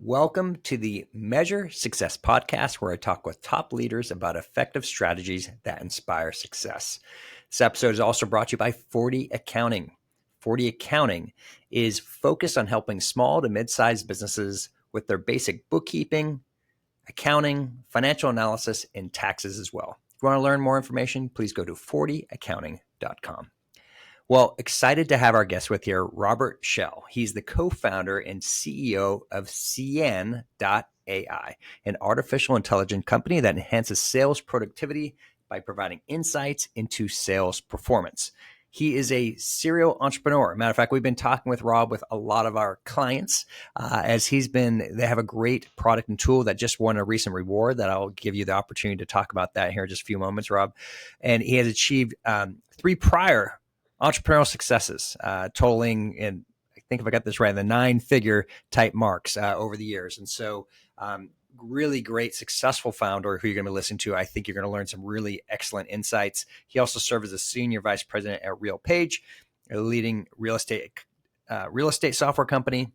Welcome to the Measure Success podcast, where I talk with top leaders about effective strategies that inspire success. This episode is also brought to you by 40 Accounting. 40 Accounting is focused on helping small to mid-sized businesses with their basic bookkeeping, accounting, financial analysis, and taxes as well. If you want to learn more information, please go to 40accounting.com. Well, excited to have our guest with here, Robert Schell. He's the co-founder and CEO of Cien.ai, an artificial intelligence company that enhances sales productivity by providing insights into sales performance. He is a serial entrepreneur. Matter of fact, we've been talking with Rob with a lot of our clients they have a great product and tool that just won a recent reward that I'll give you the opportunity to talk about that here in just a few moments, Rob. And he has achieved 3 prior entrepreneurial successes, totaling, and I think if I got this right, the 9-figure type marks over the years. And so really great, successful founder who you're going to be listening to. I think you're going to learn some really excellent insights. He also served as a senior vice president at RealPage, a leading real estate software company,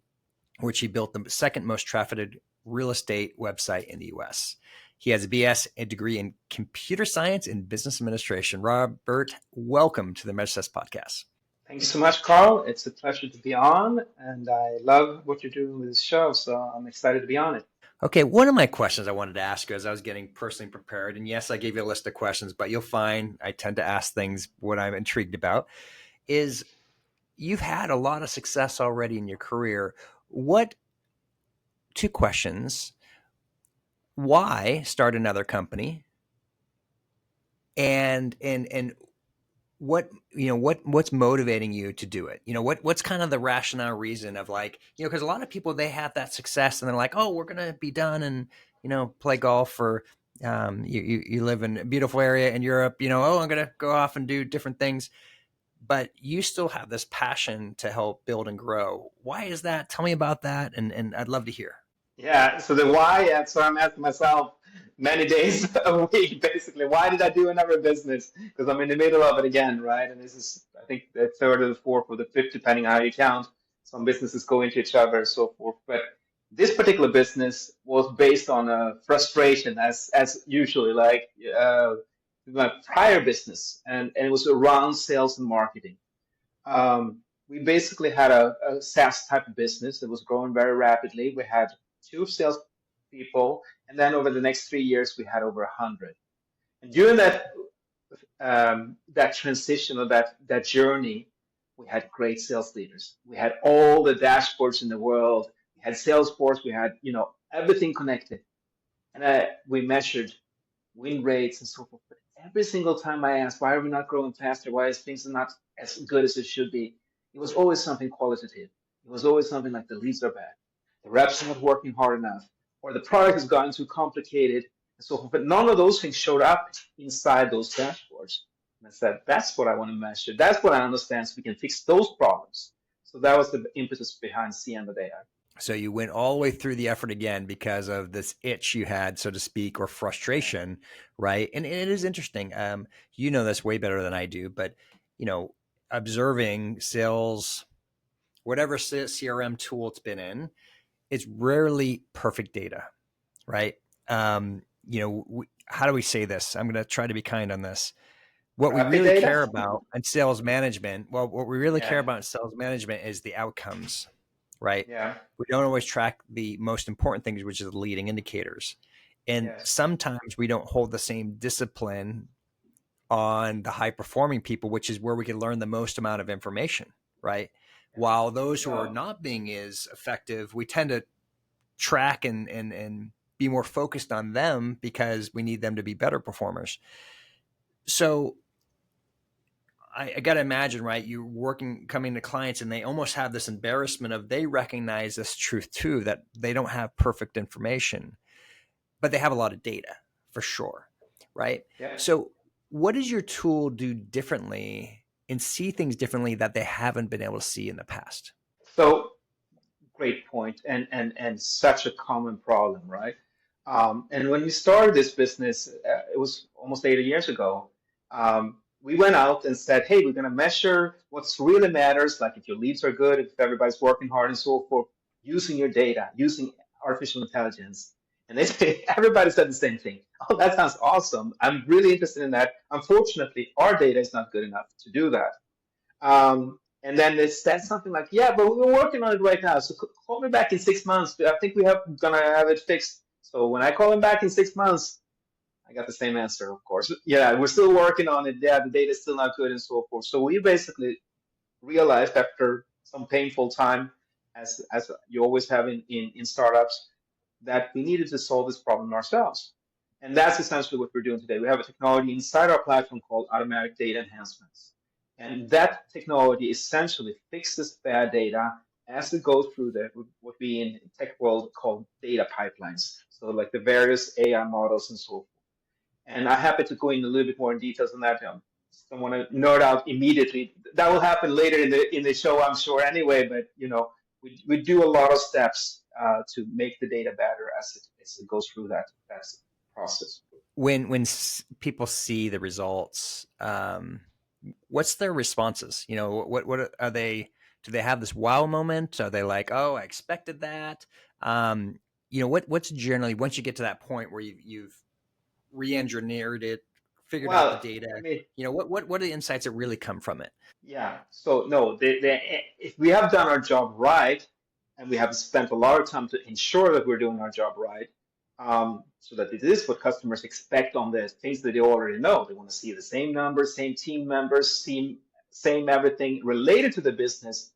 which he built the second most trafficked real estate website in the U.S. He has a BS degree in computer science and business administration. Robert, welcome to the Measure Success podcast. Thank you so much, Kall. It's a pleasure to be on, and I love what you're doing with this show, so I'm excited to be on it. Okay, one of my questions I wanted to ask you as I was getting personally prepared, and yes, I gave you a list of questions, but you'll find I tend to ask things what I'm intrigued about, is you've had a lot of success already in your career. 2 questions. Why start another company, and what's motivating you to do it? What's kind of the rationale reason of because a lot of people, they have that success and they're like, oh, we're gonna be done and play golf, or you live in a beautiful area in Europe, oh, I'm gonna go off and do different things, but you still have this passion to help build and grow. Why is that? Tell me about that, and I'd love to hear. Yeah, so the why answer I'm asking myself many days a week, basically. Why did I do another business? Because I'm in the middle of it again, right? And this is, I think, the third or the fourth or the fifth, depending on how you count. Some businesses go into each other and so forth. But this particular business was based on a frustration, as usually, my prior business, and it was around sales and marketing. We basically had a SaaS type of business that was growing very rapidly. We had 2 sales people, and then over the next 3 years, we had over 100. And during that transition or that journey, we had great sales leaders. We had all the dashboards in the world. We had Salesforce. We had everything connected, and we measured win rates and so forth. But every single time I asked, why are we not growing faster? Why is things not as good as it should be? It was always something qualitative. It was always something like the leads are bad, the reps are not working hard enough, or the product has gotten too complicated, and so forth. But none of those things showed up inside those dashboards. And I said, that's what I want to measure. That's what I understand, so we can fix those problems. So that was the impetus behind Cien.ai. So you went all the way through the effort again because of this itch you had, so to speak, or frustration, right? And it is interesting. You know this way better than I do, but observing sales, whatever CRM tool it's been in, it's rarely perfect data, right? How do we say this? I'm going to try to be kind on this. What we really care about in sales management, care about in sales management is the outcomes, right? Yeah. We don't always track the most important things, which is the leading indicators. And sometimes we don't hold the same discipline on the high performing people, which is where we can learn the most amount of information, right? While those who are not being as effective, we tend to track and be more focused on them because we need them to be better performers. So I got to imagine, right? You're coming to clients and they almost have this embarrassment of, they recognize this truth too, that they don't have perfect information, but they have a lot of data for sure, right? Yeah. So what does your tool do differently and see things differently that they haven't been able to see in the past? So great point, and such a common problem, right? And when we started this business, it was almost 80 years ago. We went out and said, hey, we're going to measure what's really matters, like if your leads are good, if everybody's working hard and so forth, using your data, using artificial intelligence. And they say, everybody said the same thing. Oh, that sounds awesome. I'm really interested in that. Unfortunately, our data is not good enough to do that. And then they said something like, yeah, but we're working on it right now. So call me back in 6 months. I think we have gonna have it fixed. So when I call him back in 6 months, I got the same answer, of course. Yeah, we're still working on it. Yeah, the data is still not good and so forth. So we basically realized after some painful time, as you always have in startups, that we needed to solve this problem ourselves. And that's essentially what we're doing today. We have a technology inside our platform called automatic data enhancements. And that technology essentially fixes bad data as it goes through what we in tech world call data pipelines. So like the various AI models and so forth. And I'm happy to go in a little bit more in details on that. Don't want to nerd out immediately. That will happen later in the show, I'm sure. Anyway, but we do a lot of steps to make the data better as it goes through that process. When people see the results, what's their responses? What are they? Do they have this wow moment? Are they like, oh, I expected that? What's generally, once you get to that point where you've re-engineered it, figured out the Well, data, I mean, what are the insights that really come from it? yeah. So no, if we have done our job right, and we have spent a lot of time to ensure that we're doing our job right, so that it is what customers expect on the things that they already know. They want to see the same numbers, same team members, same everything related to the business,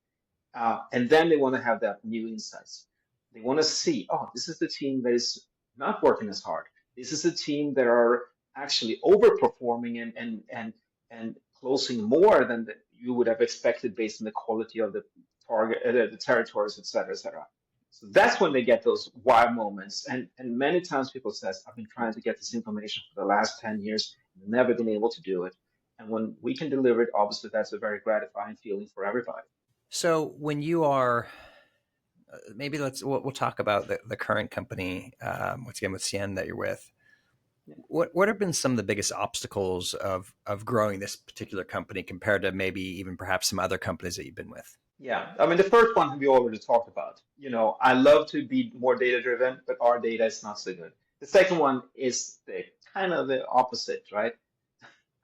and then they want to have that new insights. They want to see, oh, this is the team that is not working as hard. This is a team that are actually overperforming and closing more than you would have expected based on the quality of the target, the territories, et cetera, et cetera. So that's when they get those wow moments. And many times people says, I've been trying to get this information for the last 10 years, never been able to do it. And when we can deliver it, obviously that's a very gratifying feeling for everybody. So when you are, maybe we'll talk about the current company, once again with Cien that you're with. What have been some of the biggest obstacles of growing this particular company compared to maybe even perhaps some other companies that you've been with? Yeah, I mean, the first one we already talked about. I love to be more data driven, but our data is not so good. The second one is the kind of the opposite, right?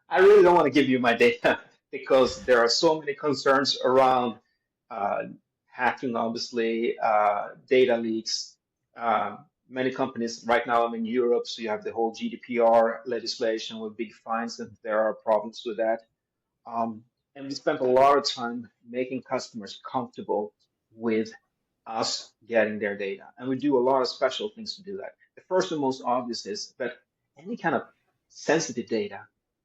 I really don't want to give you my data because there are so many concerns around uh, hacking, obviously, data leaks. Many companies right now, I'm in Europe, so you have the whole GDPR legislation with big fines, and there are problems with that. Um, and we spent a lot of time making customers comfortable with us getting their data. And we do a lot of special things to do that. The first and most obvious is that any kind of sensitive data,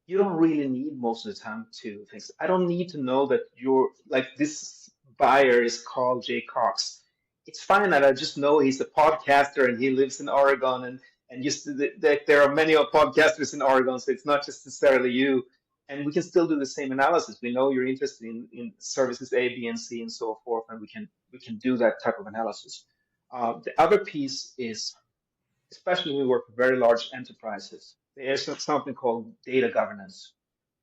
you don't really need most of the time to things. I don't need to know that you're like this buyer is Carl J. Cox. It's fine that I just know he's a podcaster and he lives in Oregon and just that there are many podcasters in Oregon, so it's not just necessarily you. And we can still do the same analysis. We know you're interested in services A, B, and C, and so forth, and we can do that type of analysis. The other piece is, especially when we work with very large enterprises, there's something called data governance.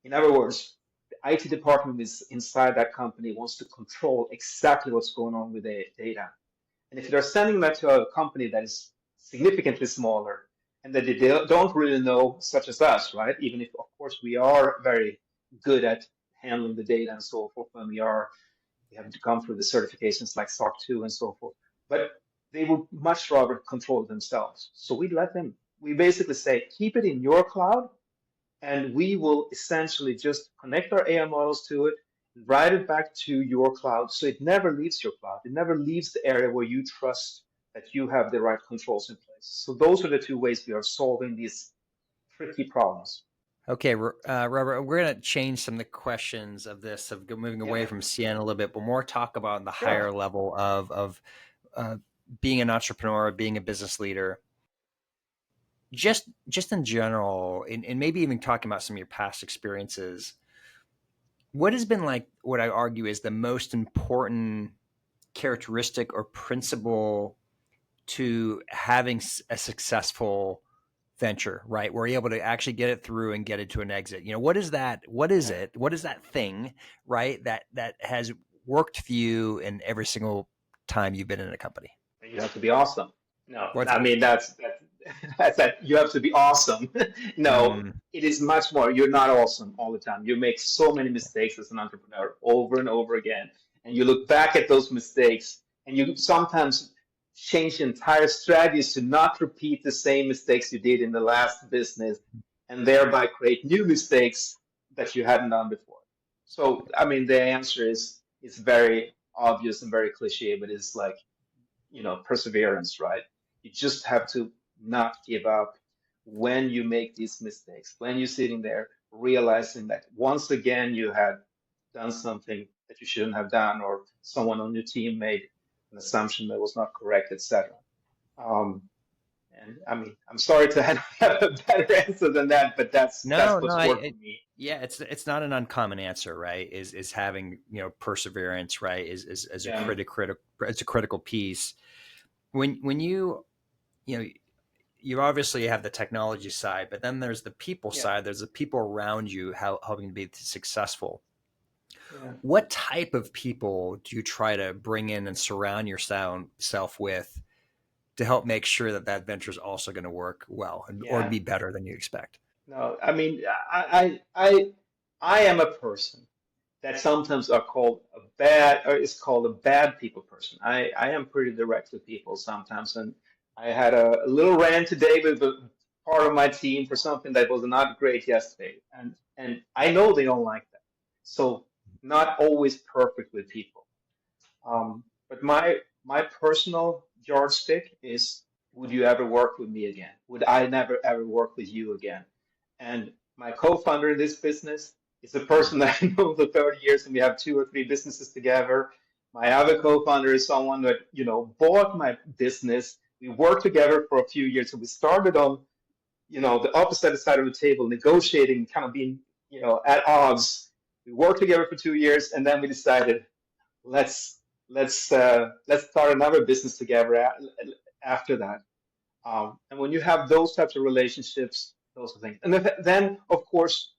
In other words, the IT department is inside that company wants to control exactly what's going on with the data. And if they're sending that to a company that is significantly smaller and that they don't really know, such as us, right? Even if, of course, we are very good at handling the data and so forth when we have to come through the certifications like SOC 2 and so forth. But they would much rather control it themselves. So we basically say, keep it in your cloud, and we will essentially just connect our AI models to it, write it back to your cloud. So it never leaves your cloud. It never leaves the area where you trust that you have the right controls in place. So those are the two ways we are solving these tricky problems. Okay, Robert, we're going to change some of the questions of this, of moving away Yeah, from Cien a little bit, but more talk about the higher sure. level of uh, being an entrepreneur, being a business leader, just in general, and maybe even talking about some of your past experiences. What has been like what I argue is the most important characteristic or principle to having a successful venture, right? Where you're able to actually get it through and get it to an exit. What is that? What is Yeah. it? What is that thing, right? That has worked for you in every single time you've been in a company? You have to be awesome. No, What's I mean that's that you have to be awesome. No, mm, it is much more. You're not awesome all the time. You make so many mistakes as an entrepreneur over and over again, and you look back at those mistakes, and you sometimes change entire strategies to not repeat the same mistakes you did in the last business, and thereby create new mistakes that you hadn't done before. So, I mean, the answer is very obvious and very cliche, but it's like perseverance, right? You just have to not give up when you make these mistakes, when you're sitting there realizing that once again you had done something that you shouldn't have done, or someone on your team made an assumption that was not correct, etc. Um, and I mean, I'm sorry to have a better answer than that, but that's no, what's worked for me. yeah, it's not an uncommon answer, right? Is having perseverance, right? Is a Yeah, it's a critical piece when you know you obviously have the technology side, but then there's the people yeah, side. There's the people around you helping to be successful. yeah, What type of people do you try to bring in and surround yourself with to help make sure that that venture is also going to work well or yeah. be better than you expect? No, I mean, I am a person that sometimes are called a bad or is called a bad people person. I am pretty direct with people sometimes, and I had a little rant today with a part of my team for something that was not great yesterday, and I know they don't like that. So not always perfect with people. But my personal yardstick is, would you ever work with me again? Would I never ever work with you again? And my co-founder in this business is a person that I know for 30 years, and we have two or three businesses together. My other co-founder is someone that bought my business. We worked together for a few years, so we started on the opposite side of the table, negotiating, kind of being at odds. We worked together for 2 years, and then we decided let's let's start another business together after that. And when you have those types of relationships, those are things. And then of course,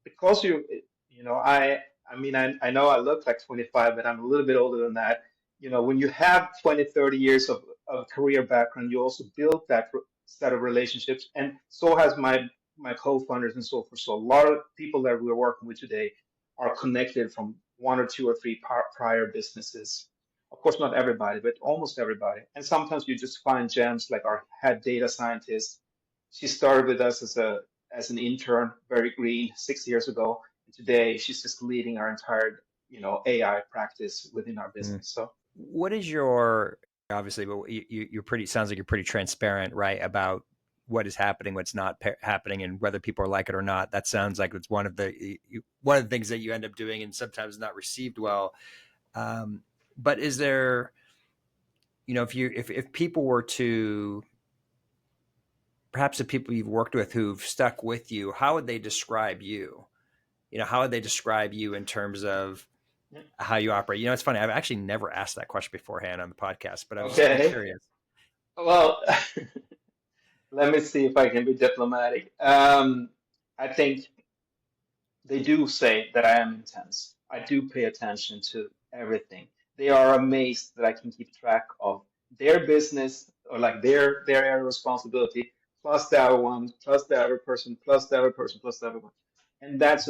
because I mean, I know I look like 25, but I'm a little bit older than that. When you have 20, 30 years of career background, you also build that set of relationships. And so has my co-founders and so forth. So a lot of people that we're working with today are connected from one or two or three prior businesses. Of course, not everybody, but almost everybody. And sometimes you just find gems, like our head data scientist. She started with us as an intern, very green, 6 years ago. And today, she's just leading our entire AI practice within our Mm. business. So What is your obviously, but you're pretty sounds like you're pretty transparent, right, about what is happening, what's not happening, and whether people are like it or not. That sounds like it's one of the things that you end up doing, and sometimes not received well. Um, but is there, if people were to perhaps the people you've worked with who've stuck with you, how would they describe you? How would they describe you in terms of yeah. how you operate? It's funny. I've actually never asked that question beforehand on the podcast, but I'm Okay. curious. Well, let me see if I can be diplomatic. I think they do say that I am intense. I do pay attention to everything. They are amazed that I can keep track of their business, or like their area of responsibility, plus the other one, plus the other person, plus the other person, plus the other one. And that's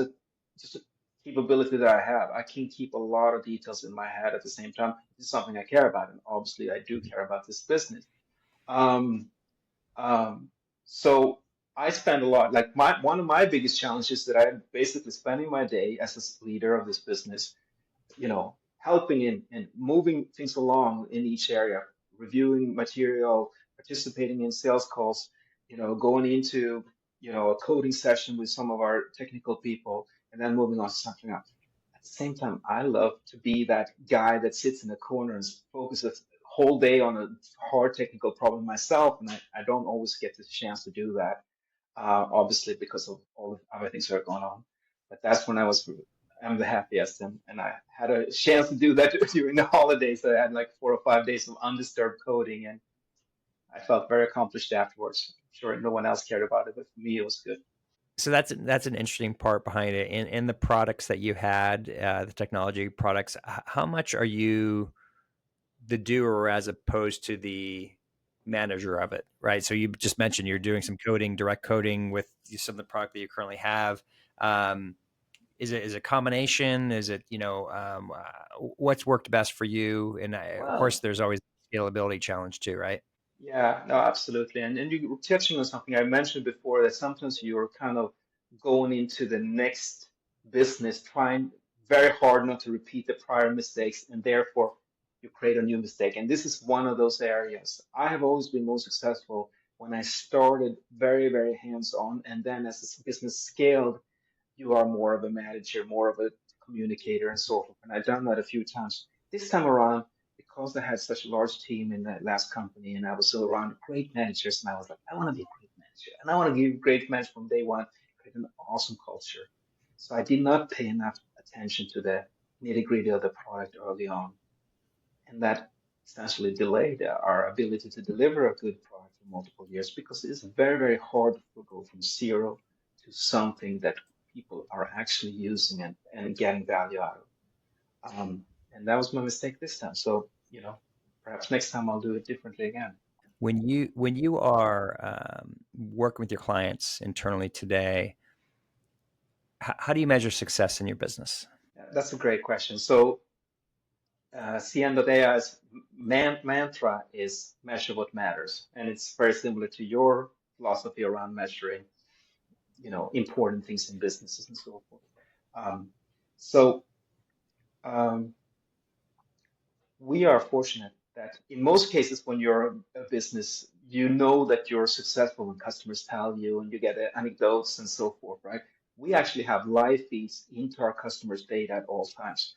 just a capability that I have. I can keep a lot of details in my head at the same time. It's something I care about, and obviously I do care about this business. Um, um, so I spend a lot, like one of my biggest challenges that I'm basically spending my day as a leader of this business, helping in moving things along in each area, reviewing material, participating in sales calls, going into, a coding session with some of our technical people, and then moving on to something else. At the same time, I love to be that guy that sits in the corner and focuses the whole day on a hard technical problem myself, and I don't always get the chance to do that, obviously because of all the other things that are going on. But that's when I'm the happiest, and I had a chance to do that during the holidays. I had like 4 or 5 days of undisturbed coding, and I felt very accomplished afterwards. I'm sure no one else cared about it, but for me, it was good. So that's an interesting part behind it. In the products that you had, the technology products, how much are you the doer as opposed to the manager of it, right? So you just mentioned you're doing some coding, direct coding with some of the product that you currently have. Um, is it a combination? Is it, what's worked best for you? And of course, Well, there's always scalability challenge too, right? yeah, no, absolutely. And you were touching on something I mentioned before that sometimes you're kind of going into the next business trying very hard not to repeat the prior mistakes, and therefore you create a new mistake. And this is one of those areas. I have always been most successful when I started very, very hands-on, and then as this business scaled, you are more of a manager, more of a communicator, and so forth. And I've done that a few times. This time around, because I had such a large team in that last company and I was still around great managers, and I was like, I want to be a great manager and I want to give great management from day one, create an awesome culture. So I did not pay enough attention to the nitty gritty of the product early on. And that essentially delayed our ability to deliver a good product for multiple years because it's very, very hard to go from zero to something that people are actually using and getting value out of. And that was my mistake this time. So, perhaps next time I'll do it differently again. When you are working with your clients internally today, how do you measure success in your business? That's a great question. So, Cien.ai's mantra is measure what matters. And it's very similar to your philosophy around measuring, important things in businesses and so forth. Um, so, um, we are fortunate that in most cases, when you're a business, you know that you're successful when customers tell you and you get anecdotes and so forth, right? We actually have live feeds into our customers' data at all times.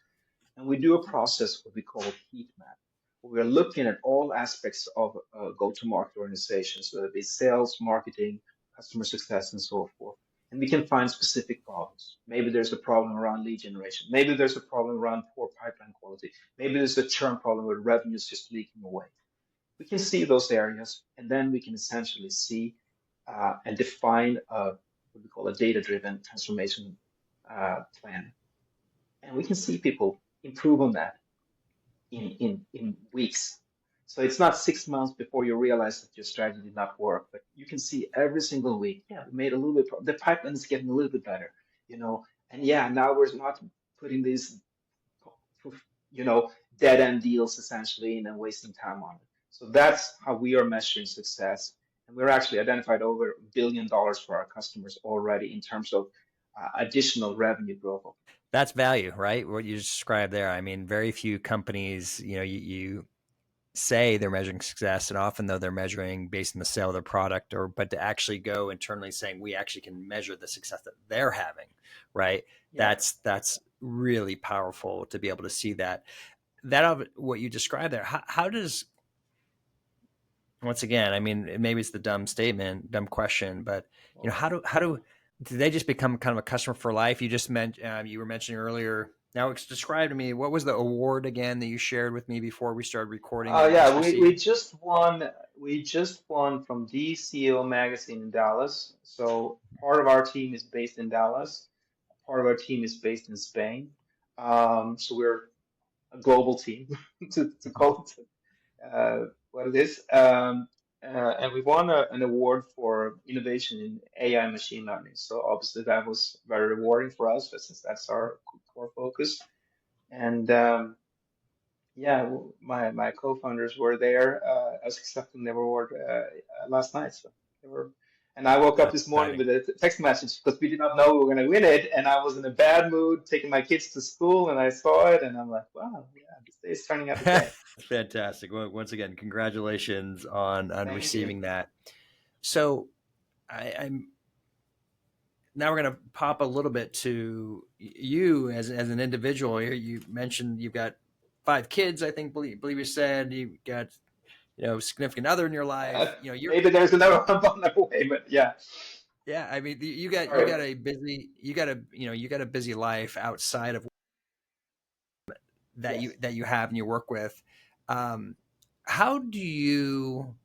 And we do a process what we call a heat map. We're looking at all aspects of go-to-market organizations, whether it be sales, marketing, customer success, and so forth. And we can find specific problems. Maybe there's a problem around lead generation. Maybe there's a problem around poor pipeline quality. Maybe there's a churn problem where revenue is just leaking away. We can see those areas, and then we can essentially see and define what we call a data-driven transformation plan. And we can see people improve on that in weeks. So it's not 6 months before you realize that your strategy did not work, but you can see every single week, yeah, we made a little bit, the pipeline is getting a little bit better, you know, and yeah, now we're not putting these, you know, dead end deals essentially in and wasting time on it. So that's how we are measuring success. And we're actually identified over $1 billion for our customers already in terms of additional revenue growth. That's value, right? What you described there. I mean, very few companies, you say they're measuring success, and often though they're measuring based on the sale of their product, but to actually go internally saying we actually can measure the success that they're having, right? Yeah. That's really powerful to be able to see that what you described there. How does, once again, I mean, maybe it's the dumb question, but do they just become kind of a customer for life? You just you were mentioning earlier. Now, describe to me, what was the award again that you shared with me before we started recording that you just Yeah, we received? just won. We just won from DCO magazine in Dallas. So part of our team is based in Dallas. Part of our team is based in Spain. So we're a global team to call it what it is. And we won an award for innovation in AI machine learning. So obviously that was very rewarding for us, but since that's our core focus. And yeah, my co-founders were there. I was accepting the award last night, so they were. And I woke up That's this morning exciting. with a text message because we did not know we were going to win it, and I was in a bad mood taking my kids to school, and I saw it, and I'm like, wow, yeah, this day is turning out okay. Fantastic. Well, once again, congratulations on Thank you. receiving that. So I'm now we're going to pop a little bit to you as an individual. You mentioned you've got 5 kids. I think believe you said you got significant other in your life. You're Maybe there's another one on the way, but yeah. yeah. I mean, you got Sorry. a busy you got a busy life outside of Yes. that you have and you work with. Um, how do you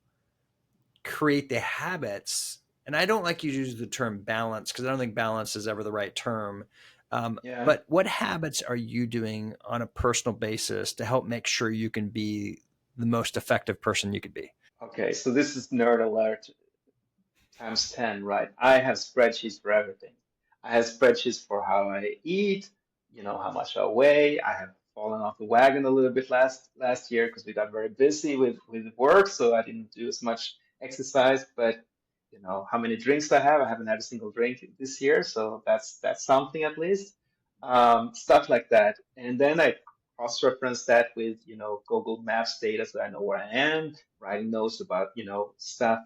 create the habits? And I don't like you to use the term balance because I don't think balance is ever the right term. Yeah. But what habits are you doing on a personal basis to help make sure you can be the most effective person you could be? Okay, so this is nerd alert times 10, right? I have spreadsheets for everything. I have spreadsheets for how I eat, how much I weigh. I have fallen off the wagon a little bit last year because we got very busy with work, so I didn't do as much exercise. But how many drinks I have. I haven't had a single drink this year, so that's something at least. Stuff like that, and then I cross-reference that with Google Maps data, so I know where I am. Writing notes about stuff,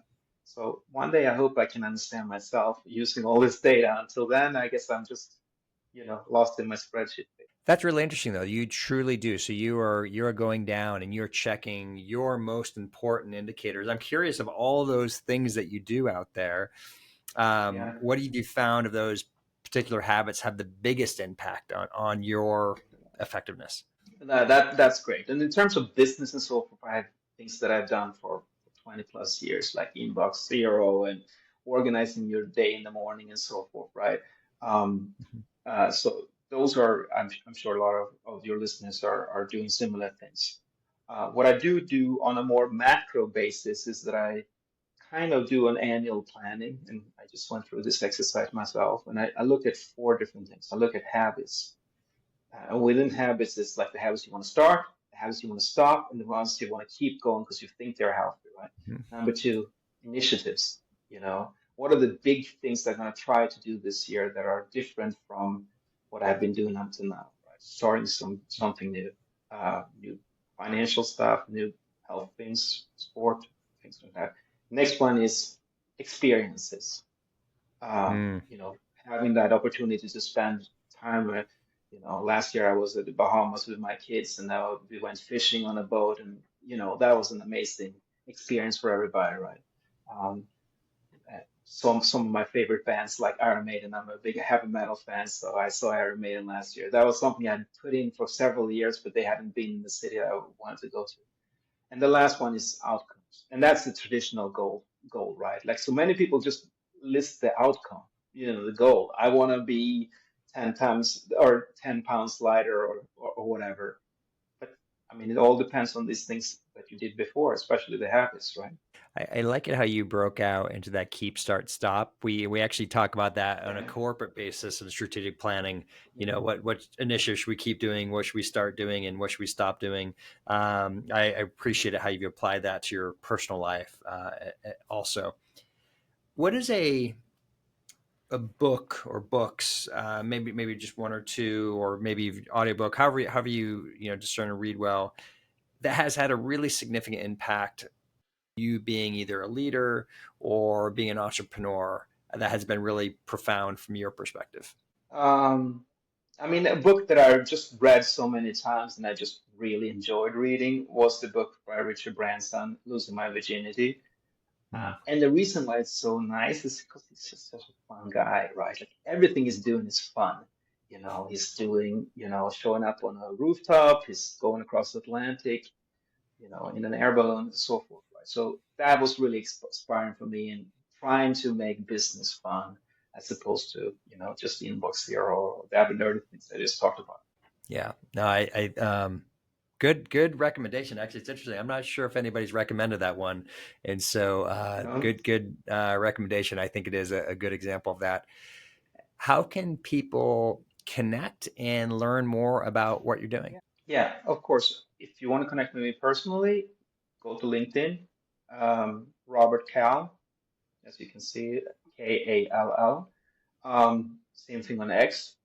so one day I hope I can understand myself using all this data. Until then, I guess I'm just, lost in my spreadsheet. That's really interesting, though. You truly do. So you're going down and you're checking your most important indicators. I'm curious of all those things that you do out there. Yeah. What have you found of those particular habits have the biggest impact on your effectiveness? That's great. And in terms of business and so forth, I have things that I've done for 20 plus years, like inbox zero and organizing your day in the morning and so forth, right? Um, so those are, I'm sure a lot of your listeners are doing similar things. What I do on a more macro basis is that I kind of do an annual planning, and I just went through this exercise myself, and I look at four different things. I look at habits. And within habits, it's like the habits you want to start, the habits you want to stop, and the ones you want to keep going because you think they're healthy, right? Mhm. Number two, initiatives. What are the big things that I'm going to try to do this year that are different from what I've been doing until now, right? Starting something new, new financial stuff, new health things, sport, things like that. Next one is experiences. Uh, Mm. you know, Having that opportunity to spend time with, last year I was at the Bahamas with my kids, and now we went fishing on a boat, and that was an amazing experience for everybody, right? Um, some of my favorite bands like Iron Maiden. I'm a big heavy metal fan, so I saw Iron Maiden last year. That was something I'd put in for several years, but they hadn't been in the city I wanted to go to. And the last one is outcomes. And that's the traditional goal, right? Like so many people just list the outcome, the goal. I want to be 10 times or 10 pounds lighter or whatever. But I mean, it all depends on these things that you did before, especially the habits, right? I like it how you broke out into that keep, start, stop. We actually talk about that on a Yeah. corporate basis in strategic planning. Yeah. What initiatives should we keep doing? What should we start doing? And what should we stop doing? I appreciate it how you apply that to your personal life. Also, what is a book or books? Maybe just one or two, or maybe audiobook. However you discern and read well, that has had a really significant impact you being either a leader or being an entrepreneur that has been really profound from your perspective? Um, I mean, a book that I just read so many times and I just really enjoyed reading was the book by Richard Branson, Losing My Virginity. Mm. And the reason why it's so nice is because he's just such a fun guy, right? Like everything he's doing is fun. He's doing, showing up on a rooftop, he's going across the Atlantic, in an air balloon and so forth, right? So that was really inspiring for me in trying to make business fun as opposed to, just inbox zero or the other nerdy things I just talked about. Yeah, no, good recommendation. Actually, it's interesting. I'm not sure if anybody's recommended that one, and so No? good recommendation. I think it is a good example of that. How can people connect and learn more about what you're doing? Yeah, of course. If you want to connect with me personally, go to LinkedIn, Robert Kall, as you can see, Kall. Same thing on X.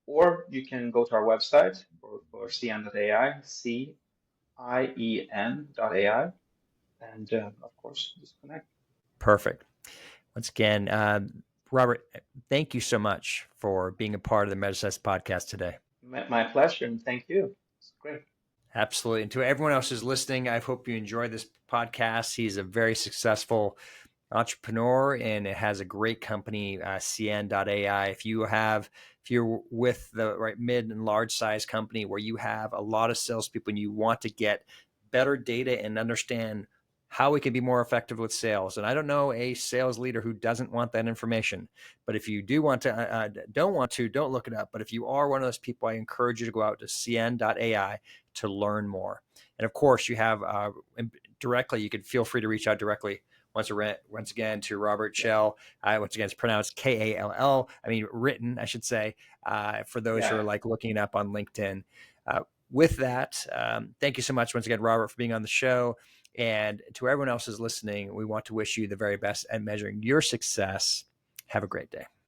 Or you can go to our website for cien.ai, CIEN.ai, and of course, just connect. Perfect. Once again, Robert, thank you so much for being a part of the MetaSys podcast today. My pleasure, and thank you. It's great. Absolutely. And to everyone else who's listening, I hope you enjoy this podcast. He's a very successful entrepreneur and it has a great company, Cien.ai. If you're with the right mid and large size company where you have a lot of salespeople and you want to get better data and understand how we can be more effective with sales. And I don't know a sales leader who doesn't want that information. But if you do want to, don't look it up. But if you are one of those people, I encourage you to go out to Cien.ai to learn more. And of course, you have directly, you could feel free to reach out directly. Once again, to Robert Shell. Once again, it's pronounced Kall. I mean, written, I should say, for those who are Yeah. like looking up on LinkedIn. With that, thank you so much once again, Robert, for being on the show. And to everyone else who's listening, we want to wish you the very best at measuring your success. Have a great day.